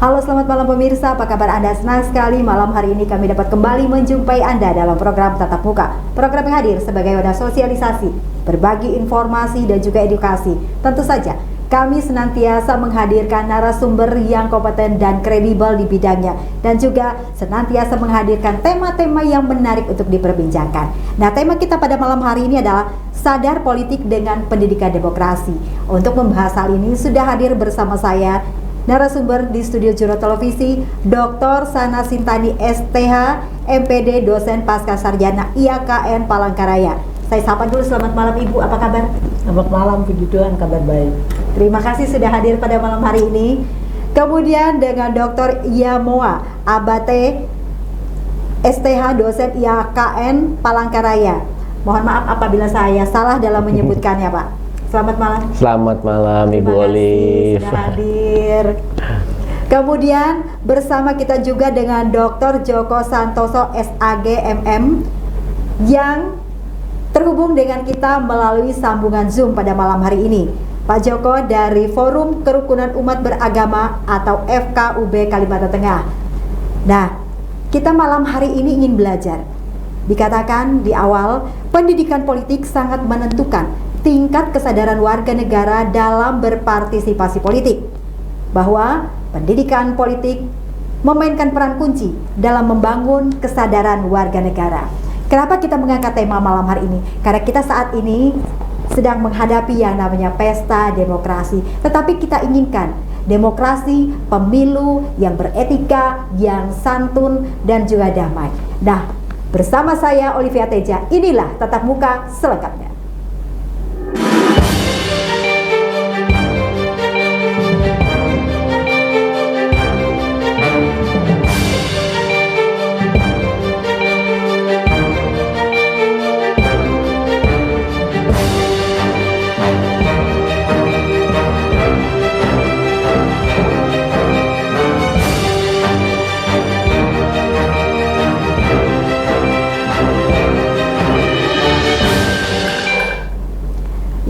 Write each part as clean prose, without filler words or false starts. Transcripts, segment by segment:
Halo, selamat malam pemirsa, apa kabar Anda? Senang sekali malam hari ini kami dapat kembali menjumpai Anda dalam program Tatap Muka. Program yang hadir sebagai wadah sosialisasi, berbagi informasi dan juga edukasi. Tentu saja, kami senantiasa menghadirkan narasumber yang kompeten dan kredibel di bidangnya, dan juga senantiasa menghadirkan tema-tema yang menarik untuk diperbincangkan. Nah, tema kita pada malam hari ini adalah sadar politik dengan pendidikan demokrasi. Untuk membahas hal ini sudah hadir bersama saya narasumber di studio Juro Televisi, Dr. Sana Sintani STH, MPD, dosen pasca sarjana IAKN Palangkaraya. Saya sapa dulu, selamat malam Ibu, apa kabar? Selamat malam, puji Tuhan, kabar baik. Terima kasih sudah hadir pada malam hari ini. Kemudian dengan Dr. Yamoa Abate STH, dosen IAKN Palangkaraya. Mohon maaf apabila saya salah dalam menyebutkannya, Pak. Selamat malam. Selamat malam Ibu Olive. Sudah hadir. Kemudian bersama kita juga dengan Dr. Joko Santoso SAG MM yang terhubung dengan kita melalui sambungan Zoom pada malam hari ini. Pak Joko dari Forum Kerukunan Umat Beragama atau FKUB Kalimantan Tengah. Nah, kita malam hari ini ingin belajar. Dikatakan di awal, pendidikan politik sangat menentukan tingkat kesadaran warga negara dalam berpartisipasi politik, bahwa pendidikan politik memainkan peran kunci dalam membangun kesadaran warga negara. Kenapa kita mengangkat tema malam hari ini? Karena kita saat ini sedang menghadapi yang namanya pesta demokrasi, tetapi kita inginkan demokrasi, pemilu yang beretika, yang santun dan juga damai. Nah, bersama saya Olivia Teja, inilah Tatap Muka selengkapnya.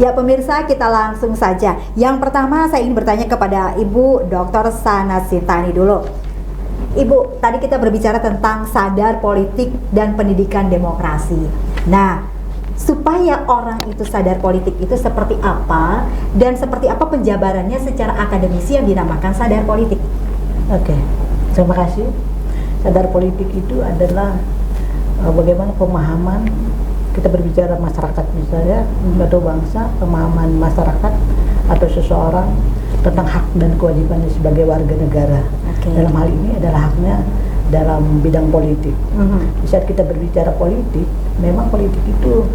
Ya pemirsa, kita langsung saja. Yang pertama saya ingin bertanya kepada Ibu Dr. Sana Sintani dulu. Ibu, tadi kita berbicara tentang sadar politik dan pendidikan demokrasi. Nah, supaya orang itu sadar politik itu seperti apa dan seperti apa penjabarannya secara akademisi yang dinamakan sadar politik? Oke, terima kasih. Sadar politik itu adalah bagaimana pemahaman kita berbicara masyarakat misalnya atau bangsa, pemahaman masyarakat atau seseorang tentang hak dan kewajibannya sebagai warga negara. Dalam hal ini adalah haknya dalam bidang politik. Di saat kita berbicara politik, memang politik itu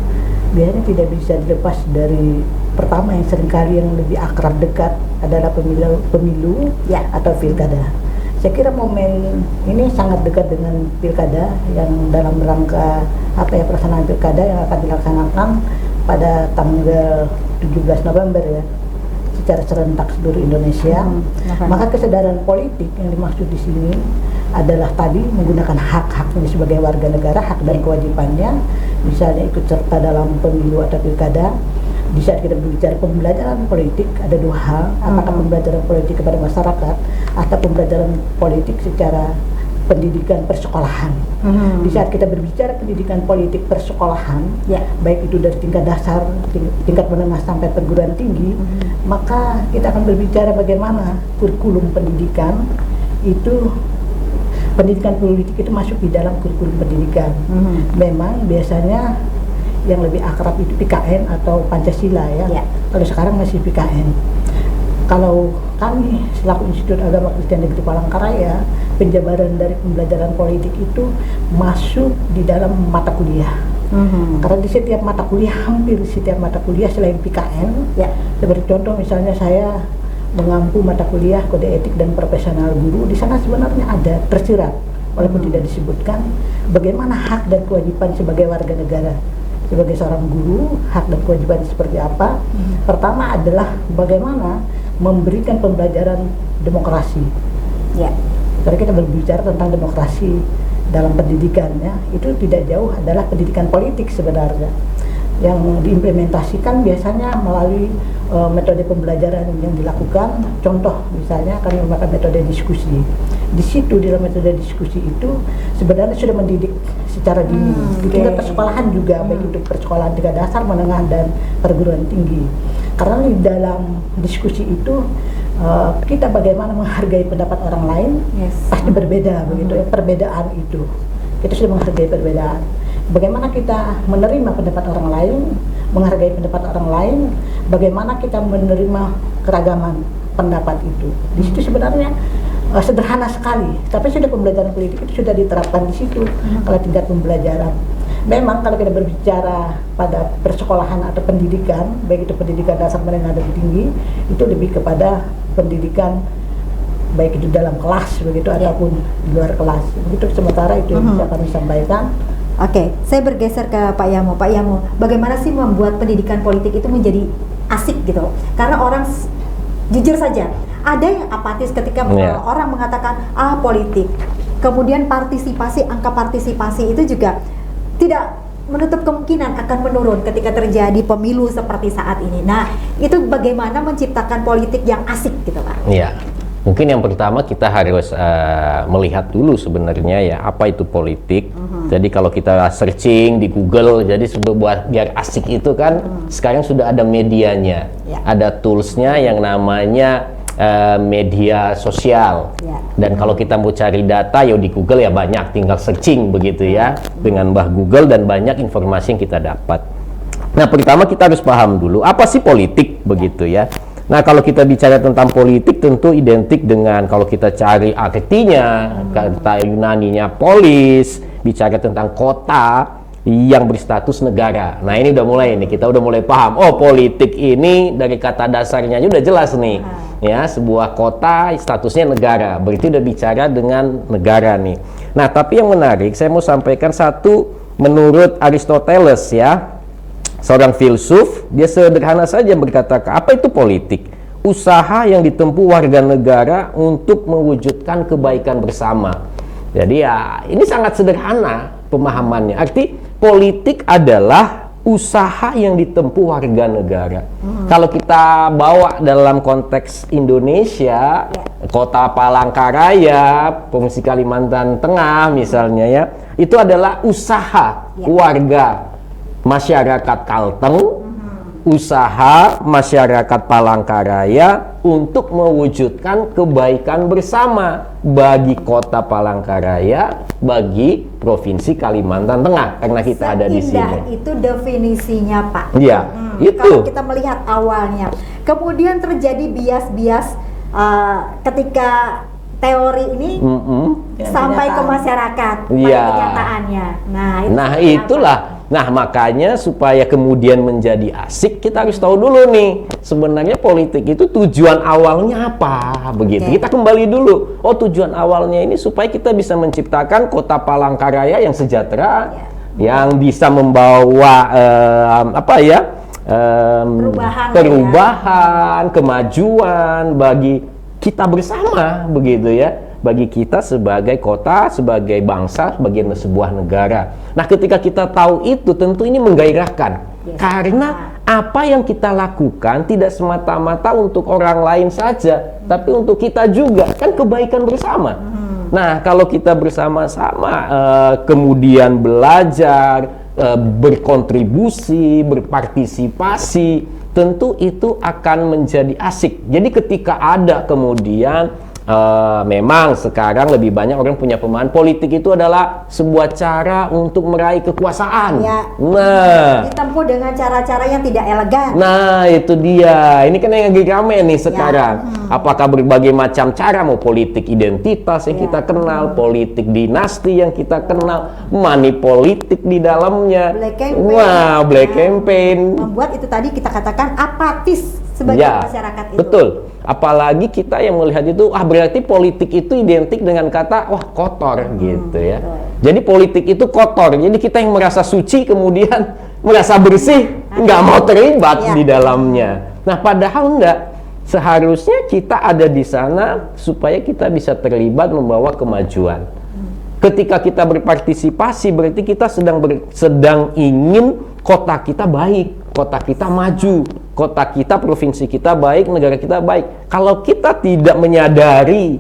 biasanya tidak bisa dilepas dari pertama yang seringkali yang lebih akrab dekat adalah pemilu ya, atau pilkada. Saya kira momen ini sangat dekat dengan pilkada yang dalam rangka pelaksanaan pilkada yang akan dilaksanakan pada tanggal 17 November ya, secara serentak seluruh Indonesia. Maka kesadaran politik yang dimaksud di sini adalah tadi menggunakan hak-haknya sebagai warga negara, hak dan kewajibannya, misalnya ikut serta dalam pemilu atau pilkada. Di saat kita berbicara pembelajaran politik ada dua hal, apakah pembelajaran politik kepada masyarakat atau pembelajaran politik secara pendidikan persekolahan. Di saat kita berbicara pendidikan politik persekolahan, baik itu dari tingkat dasar, tingkat menengah sampai perguruan tinggi, maka kita akan berbicara bagaimana kurikulum pendidikan itu, pendidikan politik itu masuk di dalam kurikulum pendidikan. Memang biasanya yang lebih akrab itu PKN atau Pancasila ya. Kalau sekarang masih PKN. Kalau kami selaku Institut Agama Kristen Negeri Palangkaraya, penjabaran dari pembelajaran politik itu masuk di dalam mata kuliah. Karena di setiap mata kuliah, hampir setiap mata kuliah selain PKN, seperti contoh misalnya saya mengampu mata kuliah kode etik dan profesional guru, di sana sebenarnya ada tersirat walaupun tidak disebutkan bagaimana hak dan kewajiban sebagai warga negara. Sebagai seorang guru, hak dan kewajiban seperti apa? Pertama adalah bagaimana memberikan pembelajaran demokrasi. Jadi kita berbicara tentang demokrasi dalam pendidikan ya, itu tidak jauh adalah pendidikan politik sebenarnya. yang diimplementasikan biasanya melalui metode pembelajaran yang dilakukan. Contoh misalnya kami menggunakan metode diskusi. Di situ dalam metode diskusi itu sebenarnya sudah mendidik secara dini. Di tingkat persekolahan juga, baik itu persekolahan tingkat dasar, menengah dan perguruan tinggi. Karena di dalam diskusi itu kita bagaimana menghargai pendapat orang lain, pasti berbeda begitu ya, perbedaan itu. Kita sudah menghargai perbedaan. Bagaimana kita menerima pendapat orang lain, menghargai pendapat orang lain, bagaimana kita menerima keragaman pendapat itu. Di situ sebenarnya sederhana sekali, tapi sudah pembelajaran politik itu sudah diterapkan di situ kalau tingkat pembelajaran. Memang kalau kita berbicara pada persekolahan atau pendidikan, baik itu pendidikan dasar, menengah dan tinggi, itu lebih kepada pendidikan baik itu dalam kelas begitu ataupun di luar kelas. Begitu sementara itu yang bisa kami sampaikan. Oke, saya bergeser ke Pak Yamo. Pak Yamo, bagaimana sih membuat pendidikan politik itu menjadi asik gitu? Karena orang jujur saja, ada yang apatis ketika orang mengatakan politik. Kemudian partisipasi, angka partisipasi itu juga tidak menutup kemungkinan akan menurun ketika terjadi pemilu seperti saat ini. Nah, itu bagaimana menciptakan politik yang asik gitu Pak? Iya. Mungkin yang pertama kita harus melihat dulu sebenarnya ya apa itu politik. Jadi kalau kita searching di Google, jadi buat biar asik itu kan sekarang sudah ada medianya, ada toolsnya yang namanya media sosial. Dan kalau kita mau cari data ya di Google ya banyak, tinggal searching begitu ya dengan Mbah Google dan banyak informasi yang kita dapat. Nah pertama kita harus paham dulu apa sih politik begitu ya. Nah kalau kita bicara tentang politik tentu identik dengan kalau kita cari artinya, kata Yunaninya polis, bicara tentang kota yang berstatus negara. Nah ini udah mulai nih, kita udah mulai paham, oh politik ini dari kata dasarnya udah jelas nih. Ya, sebuah kota statusnya negara, berarti udah bicara dengan negara nih. Nah tapi yang menarik, saya mau sampaikan satu menurut Aristoteles ya, seorang filsuf, dia sederhana saja berkata, apa itu politik? Usaha yang ditempuh warga negara untuk mewujudkan kebaikan bersama. Jadi ya ini sangat sederhana pemahamannya. Arti politik adalah usaha yang ditempuh warga negara. Kalau kita bawa dalam konteks Indonesia, Kota Palangkaraya, Provinsi Kalimantan Tengah misalnya ya, itu adalah usaha warga masyarakat Kalteng, usaha masyarakat Palangkaraya untuk mewujudkan kebaikan bersama bagi Kota Palangkaraya, bagi Provinsi Kalimantan Tengah, karena kita ada di sini. Itu definisinya Pak. Iya, itu. Kalau kita melihat awalnya, kemudian terjadi bias-bias ketika teori ini sampai ke masyarakat, kenyataannya. Nah, itulah. Nah, makanya supaya kemudian menjadi asik, kita harus tahu dulu nih, sebenarnya politik itu tujuan awalnya apa, begitu. Kita kembali dulu. Oh, tujuan awalnya ini supaya kita bisa menciptakan Kota Palangkaraya yang sejahtera, yang bisa membawa perubahan, kemajuan bagi kita bersama, begitu ya. Bagi kita sebagai kota, sebagai bangsa, sebagai sebuah negara. Nah, ketika kita tahu itu, tentu ini menggairahkan. Karena apa yang kita lakukan tidak semata-mata untuk orang lain saja, tapi untuk kita juga, kan kebaikan bersama. Nah, kalau kita bersama-sama kemudian belajar, berkontribusi, berpartisipasi, tentu itu akan menjadi asik. Jadi ketika ada kemudian memang sekarang lebih banyak orang punya pemahaman politik itu adalah sebuah cara untuk meraih kekuasaan. Nah, ditempuh dengan cara-cara yang tidak elegan. Nah, itu dia. Ini kan yang lagi rame nih sekarang. Apakah berbagai macam cara, mau politik identitas yang kita kenal, politik dinasti yang kita kenal, money politik di dalamnya. Black campaign. Wah, black campaign. Membuat itu tadi kita katakan apatis sebagai masyarakat itu. Betul. Apalagi kita yang melihat itu, berarti politik itu identik dengan kata, wah kotor gitu ya. Jadi politik itu kotor, jadi kita yang merasa suci kemudian merasa bersih, nggak mau terlibat di dalamnya. Nah padahal enggak, seharusnya kita ada di sana supaya kita bisa terlibat membawa kemajuan. Ketika kita berpartisipasi berarti kita sedang ingin kota kita baik, kota kita maju, kota kita, provinsi kita baik, negara kita baik. Kalau kita tidak menyadari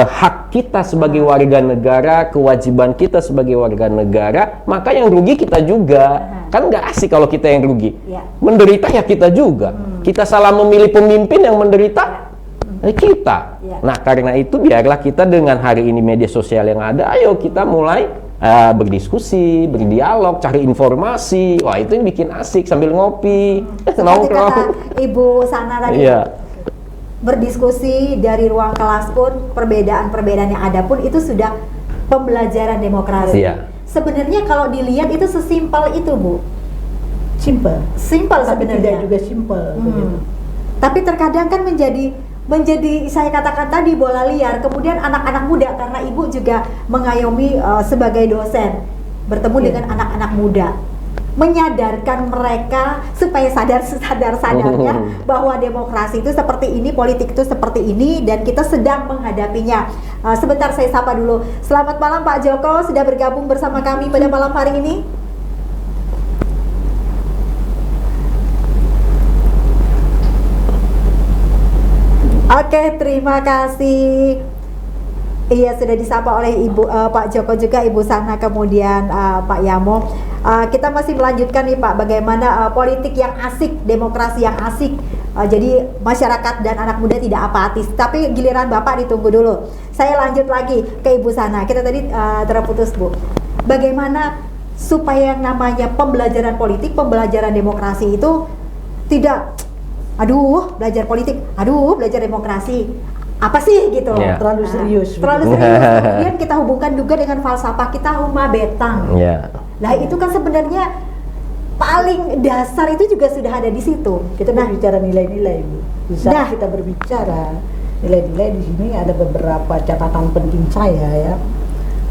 hak kita sebagai warga negara, kewajiban kita sebagai warga negara, maka yang rugi kita juga. Kan nggak asik kalau kita yang rugi. Menderita ya kita juga. Kita salah memilih pemimpin, yang menderita kita. Nah, karena itu biarlah kita dengan hari ini media sosial yang ada, ayo kita mulai berdiskusi, berdialog, cari informasi. Wah, itu yang bikin asik sambil ngopi, Seperti kata Ibu Sana tadi, berdiskusi dari ruang kelas pun, perbedaan-perbedaan yang ada pun itu sudah pembelajaran demokrasi. Sebenarnya kalau dilihat itu sesimpel itu, Bu. Simpel Sebenarnya. tidak juga simpel. Tapi terkadang kan menjadi saya katakan tadi bola liar. Kemudian anak-anak muda, karena Ibu juga mengayomi sebagai dosen, bertemu dengan anak-anak muda, menyadarkan mereka supaya sadarnya bahwa demokrasi itu seperti ini, politik itu seperti ini, dan kita sedang menghadapinya. Sebentar saya sapa dulu. Selamat malam Pak Joko, sudah bergabung bersama kami pada malam hari ini. Oke, terima kasih. Iya, sudah disapa oleh Pak Joko juga, Ibu Sana, kemudian Pak Yamo. Kita masih melanjutkan nih Pak, bagaimana politik yang asik, demokrasi yang asik. Jadi masyarakat dan anak muda tidak apatis. Tapi giliran Bapak ditunggu dulu. Saya lanjut lagi ke Ibu Sana. Kita tadi terputus, Bu. Bagaimana supaya yang namanya pembelajaran politik, pembelajaran demokrasi itu tidak belajar politik, belajar demokrasi, apa sih gitu, terlalu serius. Kemudian kita hubungkan juga dengan falsafah kita Huma Betang. Nah itu kan sebenarnya paling dasar itu juga sudah ada di situ. Kita berbicara nilai-nilai, Bu. Di saat kita berbicara nilai-nilai, di sini ada beberapa catatan penting saya ya.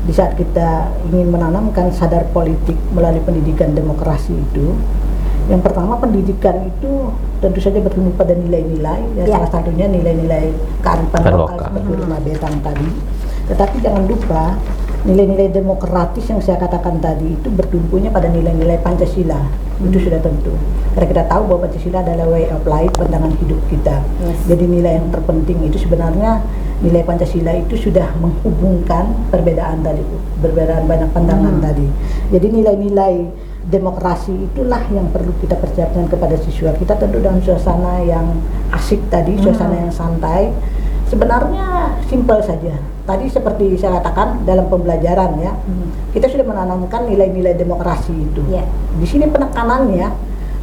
Di saat kita ingin menanamkan sadar politik melalui pendidikan demokrasi itu, yang pertama, pendidikan itu tentu saja bertumbuh pada nilai-nilai, salah satunya nilai-nilai kearifan lokal seperti Huma Betang tadi. Tetapi jangan lupa nilai-nilai demokratis yang saya katakan tadi itu bertumbuhnya pada nilai-nilai Pancasila. Itu sudah tentu. Karena kita tahu bahwa Pancasila adalah way of life, pandangan hidup kita. Jadi nilai yang terpenting itu sebenarnya nilai Pancasila itu sudah menghubungkan perbedaan tadi, perbedaan banyak pandangan tadi. Jadi nilai-nilai demokrasi itulah yang perlu kita persiapkan kepada siswa kita, tentu dalam suasana yang asik tadi, suasana yang santai. Sebenarnya simpel saja. Tadi seperti saya katakan dalam pembelajaran ya, kita sudah menanamkan nilai-nilai demokrasi itu. Di sini penekanannya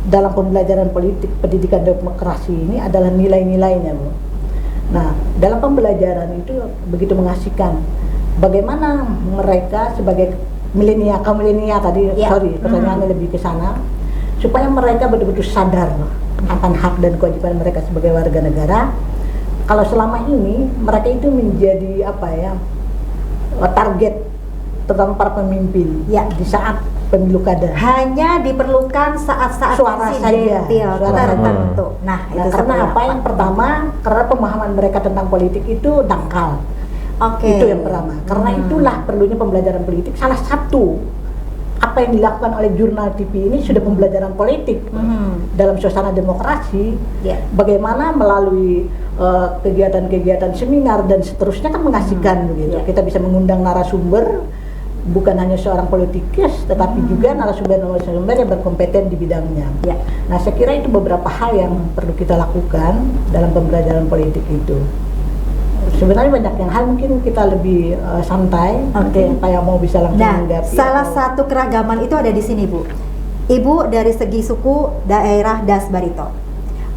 dalam pembelajaran politik, pendidikan demokrasi ini adalah nilai-nilainya, Bu. Nah, dalam pembelajaran itu begitu mengasihkan. Bagaimana mereka sebagai kaum milenial tadi, pertanyaannya lebih ke sana, supaya mereka betul-betul sadar akan hak dan kewajiban mereka sebagai warga negara. Kalau selama ini mereka itu menjadi target terutama para pemimpin di saat pemilu kada, hanya diperlukan saat-saat suara saja, tertentu. Nah, itu karena apa? Yang pertama, karena pemahaman mereka tentang politik itu dangkal. Itu yang pertama. Karena itulah perlunya pembelajaran politik. Salah satu apa yang dilakukan oleh jurnal TV ini sudah pembelajaran politik dalam suasana demokrasi. Bagaimana melalui kegiatan-kegiatan seminar dan seterusnya kan mengasihkan begitu. Kita bisa mengundang narasumber, bukan hanya seorang politikus, tetapi juga narasumber yang berkompeten di bidangnya. Nah, saya kira itu beberapa hal yang perlu kita lakukan dalam pembelajaran politik itu. Sebenarnya banyak yang hal mungkin kita lebih santai, supaya mau bisa langsung menanggapi. Salah satu keragaman itu ada di sini, Bu. Ibu dari segi suku daerah Das Barito,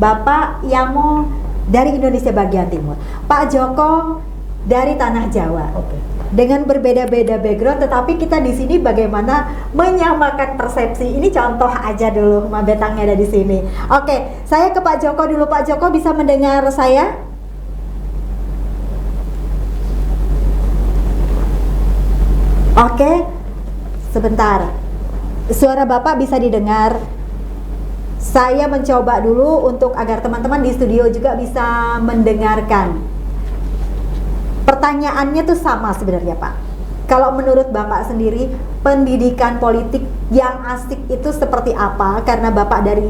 Bapak Yamo dari Indonesia bagian timur, Pak Joko dari tanah Jawa. Dengan berbeda-beda background, tetapi kita di sini bagaimana menyamakan persepsi. Ini contoh aja dulu, Huma Betangnya ada di sini. Saya ke Pak Joko dulu. Pak Joko bisa mendengar saya? Sebentar. Suara Bapak bisa didengar. Saya mencoba dulu untuk agar teman-teman di studio juga bisa mendengarkan. Pertanyaannya tuh sama sebenarnya, Pak. Kalau menurut Bapak sendiri, pendidikan politik yang asik itu seperti apa, karena Bapak dari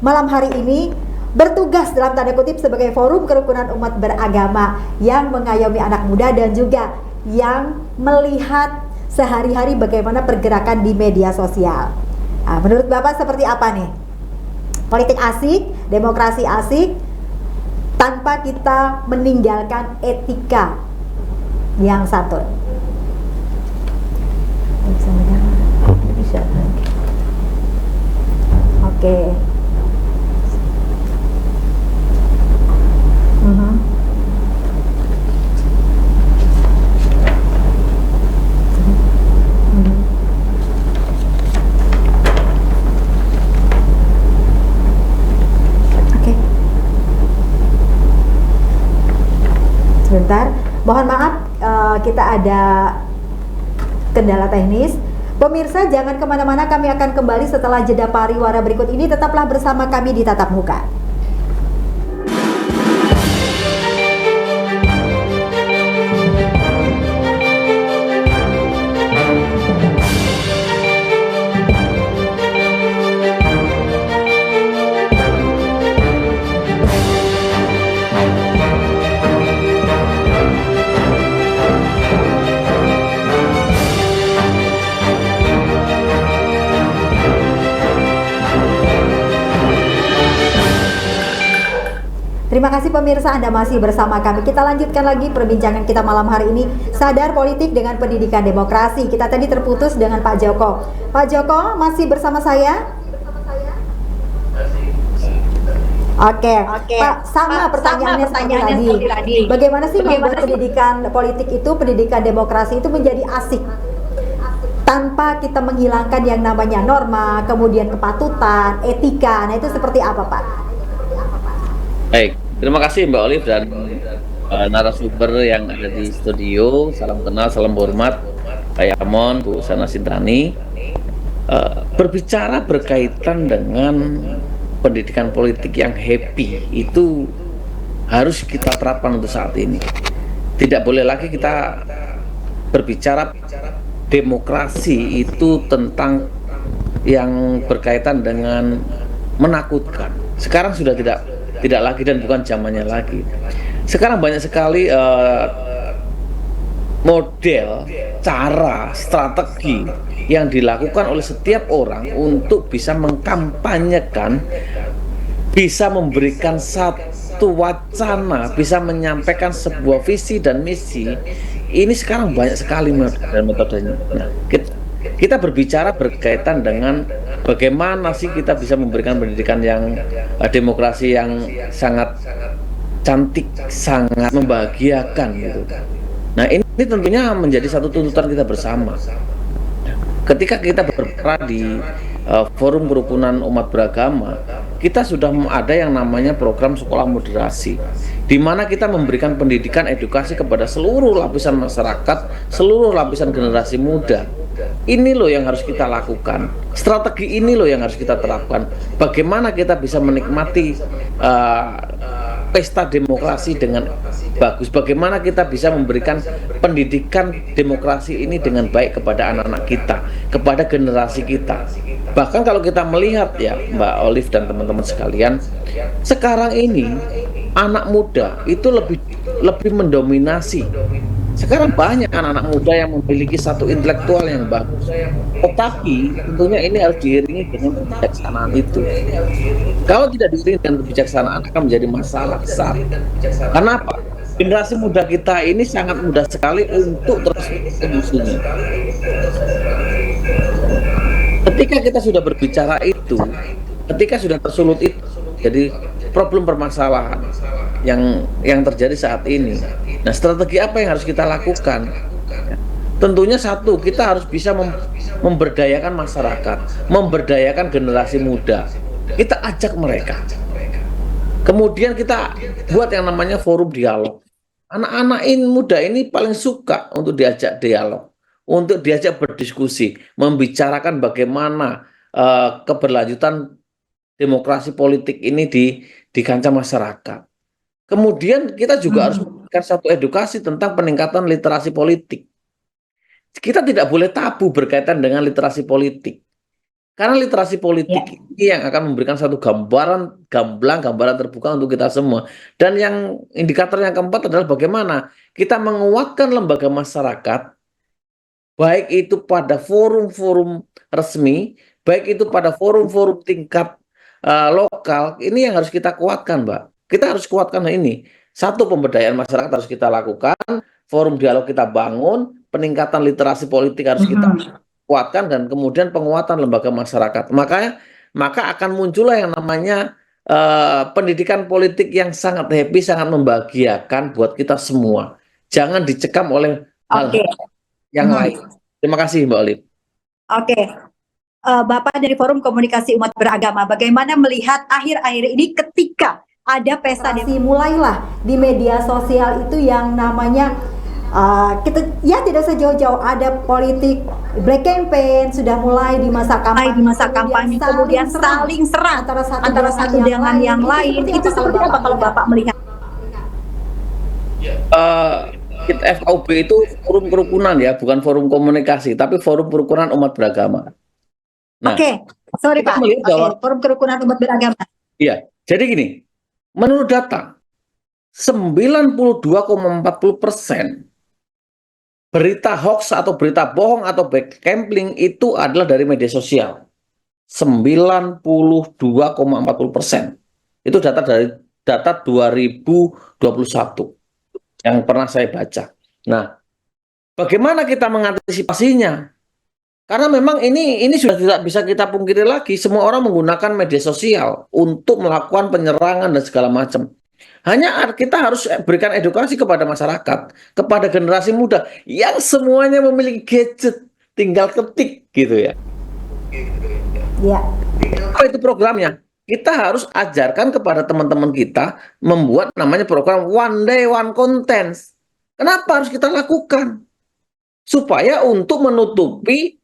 malam hari ini bertugas dalam tanda kutip sebagai forum kerukunan umat beragama yang mengayomi anak muda dan juga yang melihat sehari-hari bagaimana pergerakan di media sosial. Nah, menurut Bapak seperti apa nih? Politik asik, demokrasi asik, tanpa kita meninggalkan etika yang santun. Bisa menjawab? Bisa. Oke. Mhm. Oke. Sebentar, mohon maaf, kita ada kendala teknis. Pemirsa, jangan kemana-mana, kami akan kembali setelah jeda pariwara berikut ini. Tetaplah bersama kami di Tatap Muka. Terima kasih pemirsa, Anda masih bersama kami. Kita lanjutkan lagi perbincangan kita malam hari ini, Sadar Politik dengan Pendidikan Demokrasi. Kita tadi terputus dengan Pak Joko. Pak Joko masih bersama saya? Oke. Pak, sama pertanyaannya seperti tadi. Bagaimana sih membuat pendidikan politik itu, pendidikan demokrasi itu menjadi asik? Tanpa kita menghilangkan yang namanya norma, kemudian kepatutan, etika. Nah, itu seperti apa, Pak? Baik, terima kasih Mbak Olive dan narasumber yang ada di studio. Salam kenal, salam hormat, Pak Yamon, Bu Sana Sintani. Berbicara berkaitan dengan pendidikan politik yang happy itu harus kita terapkan untuk saat ini. Tidak boleh lagi kita berbicara demokrasi itu tentang yang berkaitan dengan menakutkan. Sekarang sudah tidak lagi dan bukan zamannya lagi. Sekarang banyak sekali model, cara, strategi yang dilakukan oleh setiap orang untuk bisa mengkampanyekan, bisa memberikan satu wacana, bisa menyampaikan sebuah visi dan misi. Ini sekarang banyak sekali metodenya. Nah, kita berbicara berkaitan dengan bagaimana sih kita bisa memberikan pendidikan yang demokrasi yang sangat cantik, sangat membahagiakan gitu. Nah, ini tentunya menjadi satu tuntutan kita bersama. Ketika kita berperan di forum kerukunan umat beragama, kita sudah ada yang namanya program sekolah moderasi, di mana kita memberikan pendidikan edukasi kepada seluruh lapisan masyarakat, seluruh lapisan generasi muda. Ini loh yang harus kita lakukan. Strategi ini loh yang harus kita terapkan. Bagaimana kita bisa menikmati pesta demokrasi dengan bagus. Bagaimana kita bisa memberikan pendidikan demokrasi ini dengan baik kepada anak-anak kita, kepada generasi kita. Bahkan kalau kita melihat ya Mbak Olive dan teman-teman sekalian, sekarang ini anak muda itu lebih mendominasi. Sekarang banyak anak-anak muda yang memiliki satu intelektual yang bagus. Tetapi tentunya ini harus diiringi dengan kebijaksanaan itu. Kalau tidak diiringi dengan kebijaksanaan akan menjadi masalah besar. Karena apa? Generasi muda kita ini sangat mudah sekali untuk terus emosinya. Ketika kita sudah berbicara itu, ketika sudah tersulut itu, jadi problem permasalahan yang terjadi saat ini. Nah, strategi apa yang harus kita lakukan? Tentunya satu, kita harus bisa memberdayakan masyarakat, memberdayakan generasi muda. Kita ajak mereka. Kemudian kita buat yang namanya forum dialog. Anak-anak muda ini paling suka untuk diajak dialog, untuk diajak berdiskusi, membicarakan bagaimana keberlanjutan demokrasi politik ini di kancah masyarakat. Kemudian kita juga harus memberikan satu edukasi tentang peningkatan literasi politik. kita tidak boleh tabu berkaitan dengan literasi politik. Karena literasi politik ini yang akan memberikan satu gambaran, gambaran terbuka untuk kita semua. Dan yang indikator yang keempat adalah bagaimana kita menguatkan lembaga masyarakat, baik itu pada forum-forum resmi, baik itu pada forum-forum tingkat lokal. Ini yang harus kita kuatkan, Mbak. Kita harus kuatkan ini. Satu, pemberdayaan masyarakat harus kita lakukan, forum dialog kita bangun, peningkatan literasi politik harus kita kuatkan, dan kemudian penguatan lembaga masyarakat. Maka akan muncullah yang namanya pendidikan politik yang sangat happy, sangat membahagiakan buat kita semua. Jangan dicekam oleh hal-hal yang lain. Terima kasih, Mbak Olive. Oke. Bapak dari Forum Komunikasi Umat Beragama, bagaimana melihat akhir-akhir ini ketika ada pesta mulailah di media sosial itu yang namanya kita ya tidak sejauh-jauh ada politik black campaign sudah mulai di masa kampanye, kemudian saling serang antara satu dengan yang lain. Itu seperti apa kalau Bapak melihat? FKUB itu forum kerukunan ya, bukan forum komunikasi, tapi forum kerukunan umat beragama. Nah, sorry Pak. Forum kerukunan umat beragama. Iya, jadi gini, menurut data 92,40% berita hoax atau berita bohong atau backcamping itu adalah dari media sosial. 92,40%. Itu data 2021 yang pernah saya baca. Nah, bagaimana kita mengantisipasinya? Karena memang ini sudah tidak bisa kita pungkiri lagi. Semua orang menggunakan media sosial untuk melakukan penyerangan dan segala macam. Hanya kita harus berikan edukasi kepada masyarakat, kepada generasi muda yang semuanya memiliki gadget, tinggal ketik gitu ya. Ya. Apa itu programnya? Kita harus ajarkan kepada teman-teman kita membuat namanya program One Day One Content. Kenapa harus kita lakukan? Supaya untuk menutupi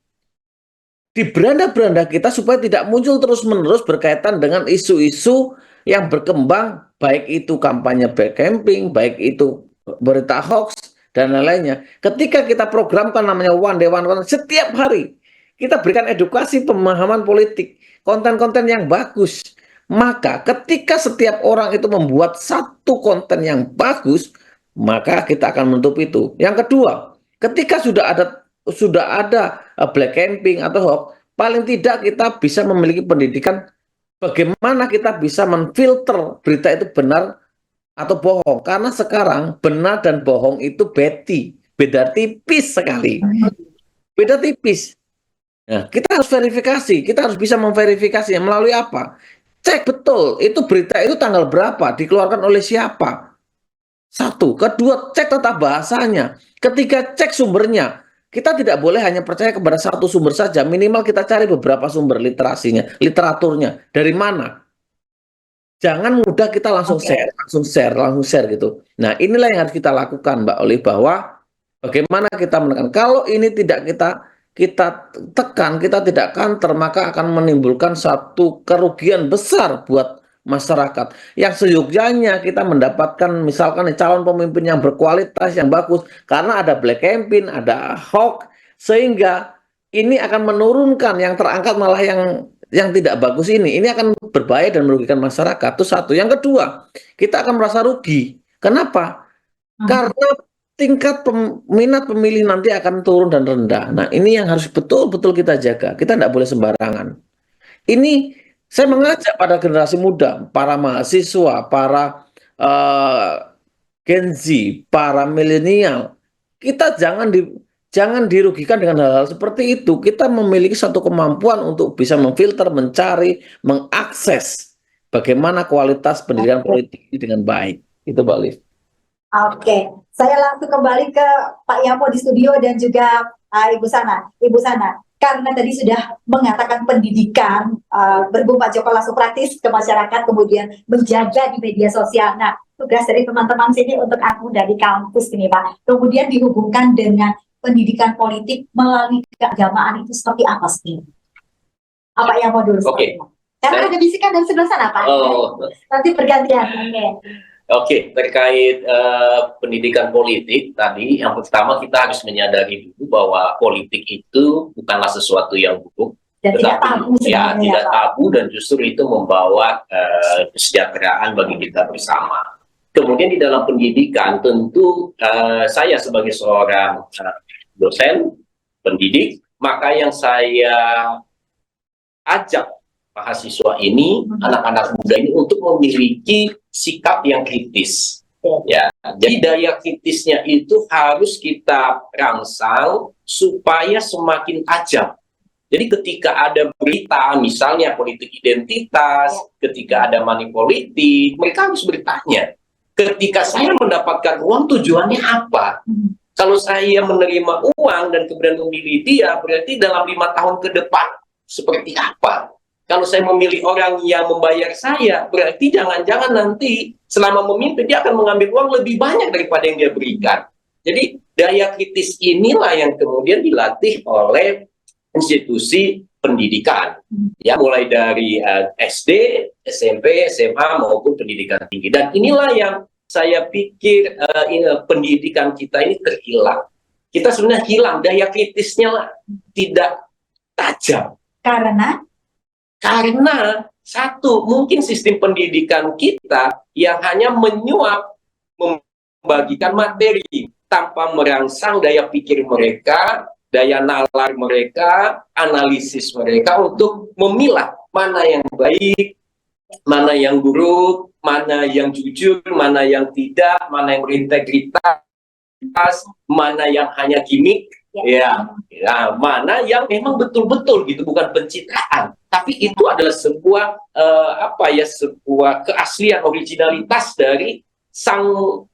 di beranda-beranda kita supaya tidak muncul terus-menerus berkaitan dengan isu-isu yang berkembang, baik itu kampanye backcamping, baik itu berita hoax, dan lain-lainnya. Ketika kita programkan namanya One Day One Content, setiap hari kita berikan edukasi pemahaman politik, konten-konten yang bagus, maka ketika setiap orang itu membuat satu konten yang bagus, maka kita akan menutup itu. Yang kedua, ketika sudah ada black camping atau hoax, paling tidak kita bisa memiliki pendidikan bagaimana kita bisa menfilter berita itu benar atau bohong. Karena sekarang benar dan bohong itu beda tipis sekali. Beda tipis. Nah, kita harus verifikasi, kita harus bisa memverifikasinya melalui apa? Cek betul, itu berita itu tanggal berapa, dikeluarkan oleh siapa. Satu. Kedua, cek tata bahasanya. Ketiga, cek sumbernya. Kita tidak boleh hanya percaya kepada satu sumber saja, minimal kita cari beberapa sumber literaturnya. Dari mana? Jangan mudah kita langsung share gitu. Nah, inilah yang harus kita lakukan, Mbak Olive, bahwa bagaimana kita menekan. Kalau ini tidak kita tekan, kita tidak counter, maka akan menimbulkan satu kerugian besar buat masyarakat. Yang seyogyanya kita mendapatkan misalkan calon pemimpin yang berkualitas, yang bagus, karena ada black campaign, ada hoax, sehingga ini akan menurunkan yang terangkat malah yang tidak bagus ini akan berbahaya dan merugikan masyarakat. Itu satu. Yang kedua, kita akan merasa rugi. Kenapa? Karena tingkat minat pemilih nanti akan turun dan rendah. Nah, ini yang harus betul-betul kita jaga. Kita tidak boleh sembarangan. Ini saya mengajak pada generasi muda, para mahasiswa, para Gen Z, para milenial, kita jangan dirugikan dengan hal-hal seperti itu. Kita memiliki satu kemampuan untuk bisa memfilter, mencari, mengakses bagaimana kualitas pendidikan politik ini dengan baik. Itu Mbak Olive. Oke, saya langsung kembali ke Pak Yamo di studio dan juga Ibu Sana. Karena tadi sudah mengatakan pendidikan, berhubung Pak Joko langsung praktis ke masyarakat, kemudian menjaga di media sosial. Nah, tugas dari teman-teman sini untuk aku dari kampus ini Pak, kemudian dihubungkan dengan pendidikan politik melalui keagamaan itu seperti apa sih? Apa yang mau dulu? Oke. Karena ada bisikan dari sebelah sana Pak. Nanti bergantian. Oke, terkait pendidikan politik tadi, yang pertama kita harus menyadari dulu bahwa politik itu bukanlah sesuatu yang buruk, Dan tidak tetapi tabu ya sebenarnya, tidak Pak. tabu dan justru itu membawa kesejahteraan bagi kita bersama. Kemudian di dalam pendidikan tentu saya sebagai seorang dosen pendidik, maka yang saya ajak mahasiswa ini, anak-anak muda ini untuk memiliki sikap yang kritis. Ya, jadi daya kritisnya itu harus kita rangsang supaya semakin tajam. Jadi ketika ada berita, misalnya politik identitas, ketika ada money politik, mereka harus bertanya, ketika saya mendapatkan uang tujuannya apa? Kalau saya menerima uang dan kemudian memilih dia, berarti dalam 5 tahun ke depan seperti apa? Kalau saya memilih orang yang membayar saya, berarti jangan-jangan nanti selama memimpin dia akan mengambil uang lebih banyak daripada yang dia berikan. Jadi daya kritis inilah yang kemudian dilatih oleh institusi pendidikan, ya mulai dari SD, SMP, SMA maupun pendidikan tinggi. Dan inilah yang saya pikir pendidikan kita ini terhilang. Kita sebenarnya hilang, daya kritisnya tidak tajam. Karena satu, mungkin sistem pendidikan kita yang hanya menyuap, membagikan materi tanpa merangsang daya pikir mereka, daya nalar mereka, analisis mereka untuk memilah mana yang baik, mana yang buruk, mana yang jujur, mana yang tidak, mana yang berintegritas, mana yang hanya gimmick, ya, mana yang memang betul-betul gitu, bukan pencitraan, tapi itu adalah sebuah sebuah keaslian, originalitas dari sang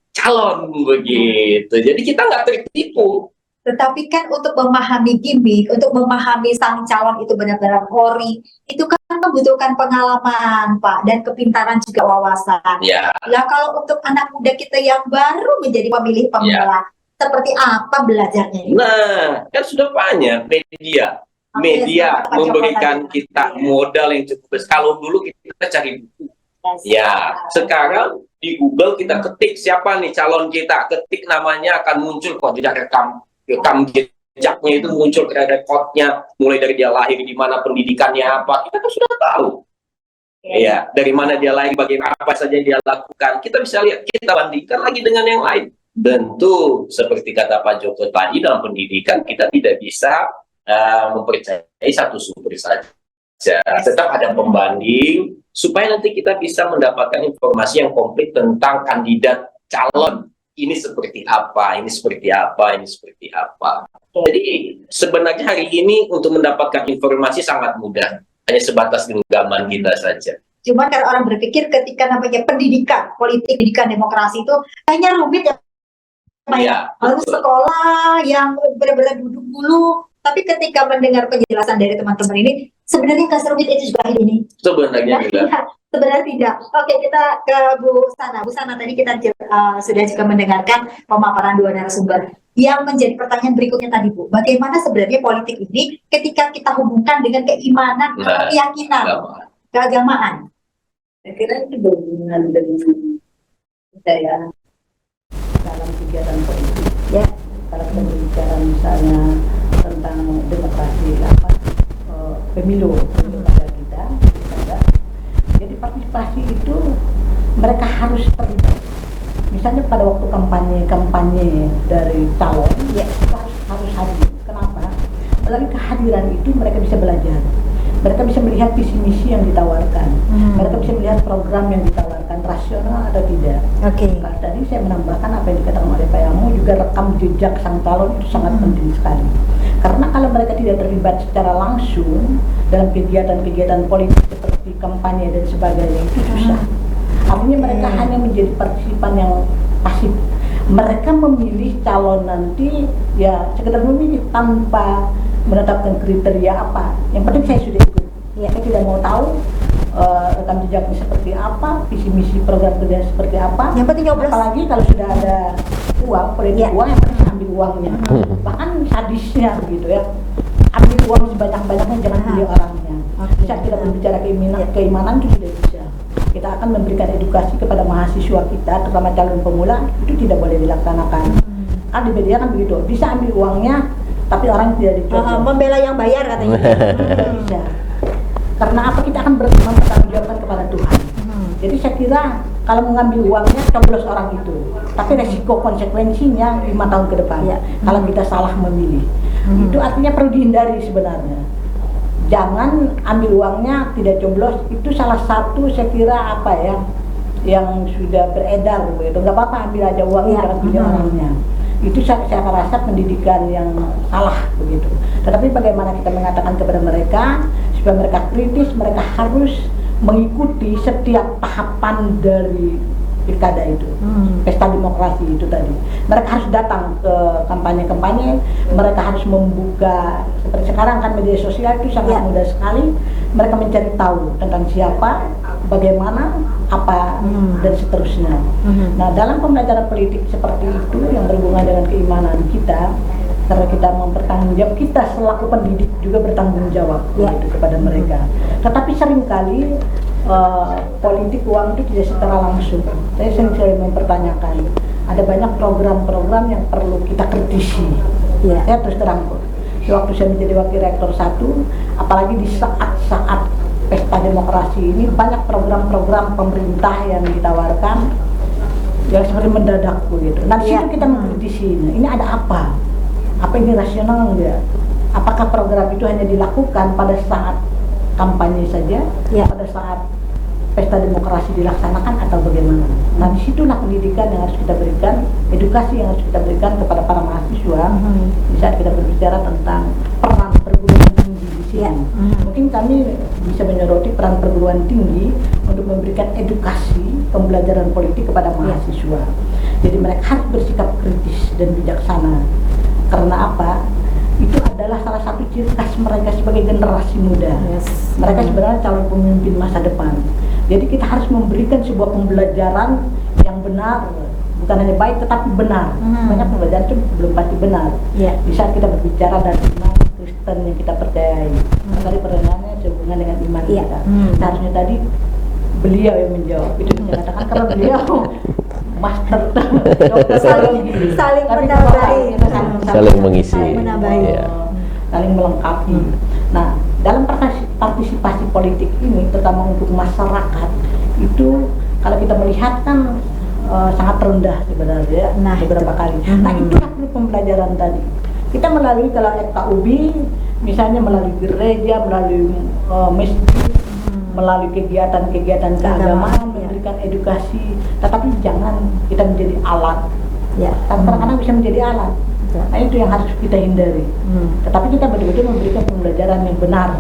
calon begitu. Jadi kita nggak tertipu. Tetapi kan untuk memahami gimmick, untuk memahami sang calon itu benar-benar ori, itu kan membutuhkan pengalaman, Pak, dan kepintaran juga wawasan. Ya. Lah kalau untuk anak muda kita yang baru menjadi pemilih pemula, seperti apa belajarnya? Nah, kan sudah banyak media memberikan kita modal yang cukup besar. Kalau dulu kita cari buku, ya, sekarang di Google kita ketik siapa nih calon kita, ketik namanya akan muncul kok jejak rekam jejaknya itu muncul, rekodnya, mulai dari dia lahir di mana, pendidikannya apa, kita kan sudah tahu. Ya, dari mana dia lahir, bagaimana apa saja yang dia lakukan, kita bisa lihat, kita bandingkan lagi dengan yang lain. Tentu seperti kata Pak Joko tadi, dalam pendidikan kita tidak bisa mempercayai satu sumber saja. Tetap ada pembanding supaya nanti kita bisa mendapatkan informasi yang komplit tentang kandidat calon. Ini seperti apa, ini seperti apa, ini seperti apa. Jadi sebenarnya hari ini untuk mendapatkan informasi sangat mudah, hanya sebatas genggaman kita saja. Cuma kalau orang berpikir ketika namanya pendidikan, politik, pendidikan demokrasi itu kayaknya rumit ya. Ya, harus sekolah yang benar-benar duduk dulu. Tapi ketika mendengar penjelasan dari teman-teman ini, sebenarnya nggak serumit itu juga ini. Sebenarnya tidak. Sebenarnya tidak. Oke, kita ke Bu Sana. Bu Sana, tadi kita sudah juga mendengarkan pemaparan dua narasumber. Yang menjadi pertanyaan berikutnya tadi, Bu, bagaimana sebenarnya politik ini ketika kita hubungkan dengan keimanan, keyakinan, keagamaan? Saya kira itu berhubungan dengan budaya dalam kegiatan politik. Ya. Kalau kita berbicara misalnya tentang demokrasi pemilu pada kita, jadi partisipasi itu mereka harus terlibat. Misalnya pada waktu kampanye dari calon, ya harus hadir. Kenapa? Melalui kehadiran itu mereka bisa belajar. Mereka bisa melihat visi misi yang ditawarkan. Mereka bisa melihat program yang ditawarkan, rasional atau tidak. Kalau tadi saya menambahkan apa yang dikatakan oleh Pak Yamo, juga rekam jejak sang calon itu sangat penting sekali. Karena kalau mereka tidak terlibat secara langsung dalam kegiatan-kegiatan politik seperti kampanye dan sebagainya, itu susah. Artinya mereka hanya menjadi partisipan yang pasif. Mereka memilih calon nanti ya sekedar memilih tanpa menetapkan kriteria apa. Yang penting saya sudah ikut. Saya tidak mau tahu rekam jejaknya seperti apa, visi misi program kerja seperti apa. Yang penting nyoblos. Apalagi kalau sudah ada uang, politik uang, yang penting ambil uangnya. Bahkan sadisnya gitu ya. Ambil uang sebanyak-banyaknya, jangan pilih orangnya. Bisa kita berbicara keimanan itu sudah bisa. kita akan memberikan edukasi kepada mahasiswa kita, terutama calon pemula, itu tidak boleh dilaksanakan. Kan di media kan begitu, bisa ambil uangnya, tapi orang tidak dicoblos. Membela yang bayar katanya. Bisa. Karena apa? Kita akan mempertanggungjawabkan kepada Tuhan. Jadi saya kira kalau mengambil uangnya coblos orang itu, tapi resiko konsekuensinya 5 tahun ke depan. Ya. Kalau kita salah memilih, itu artinya perlu dihindari sebenarnya. Jangan ambil uangnya tidak coblos, itu salah satu saya kira apa ya yang sudah beredar begitu. Nggak apa-apa ambil aja uangnya, jangan pilih orangnya. Itu saya rasa pendidikan yang salah begitu. Tetapi bagaimana kita mengatakan kepada mereka supaya mereka kritis, mereka harus mengikuti setiap tahapan dari pilkada itu, pesta demokrasi itu tadi. Mereka harus datang ke kampanye-kampanye, mereka harus membuka, seperti sekarang kan media sosial itu sangat mudah sekali, mereka mencari tahu tentang siapa, bagaimana, apa, dan seterusnya. Nah, dalam pembelajaran politik seperti itu yang berhubungan dengan keimanan kita, karena kita mempertanggungjawab, kita selaku pendidik juga bertanggung jawab gitu, kepada mereka. Tetapi seringkali politik uang itu tidak secara langsung. Saya sering mempertanyakan, ada banyak program-program yang perlu kita kritisi. Saya terus terang, waktu saya menjadi wakil rektor 1, apalagi di saat-saat pesta demokrasi ini, banyak program-program pemerintah yang ditawarkan yang seperti mendadak begitu. Nah, di situ kita mengkritisi, ini ada apa? Apa ini rasional enggak? Apakah program itu hanya dilakukan pada saat kampanye saja, pada saat pesta demokrasi dilaksanakan atau bagaimana? Nah, disitulah pendidikan yang harus kita berikan, edukasi yang harus kita berikan kepada para mahasiswa di saat kita berbicara tentang peran perguruan tinggi di sini. Mungkin kami bisa menyoroti peran perguruan tinggi untuk memberikan edukasi pembelajaran politik kepada mahasiswa. Jadi mereka harus bersikap kritis dan bijaksana. Karena apa? Itu adalah salah satu ciri khas mereka sebagai generasi muda. Mereka sebenarnya calon pemimpin masa depan. Jadi kita harus memberikan sebuah pembelajaran yang benar, bukan hanya baik tetapi benar. Banyak pembelajaran itu belum pasti benar. Di saat kita berbicara dari iman Kristen yang kita percayai, tadi pertanyaannya sehubungan dengan iman kita. Seharusnya tadi beliau yang menjawab. Itu dikatakan karena beliau master saling menambahi, saling mengisi, saling melengkapi. Nah, dalam partisipasi politik ini, terutama untuk masyarakat, itu kalau kita melihat kan sangat rendah sebenarnya beberapa kali. Nah, itulah pembelajaran tadi. Kita melalui kalau FKUB, misalnya melalui gereja, melalui masjid, melalui kegiatan-kegiatan keagamaan, memberikan edukasi, tetapi jangan kita menjadi alat. Kadang-kadang bisa menjadi alat. Nah, itu yang harus kita hindari. Tetapi kita betul-betul memberikan pembelajaran yang benar.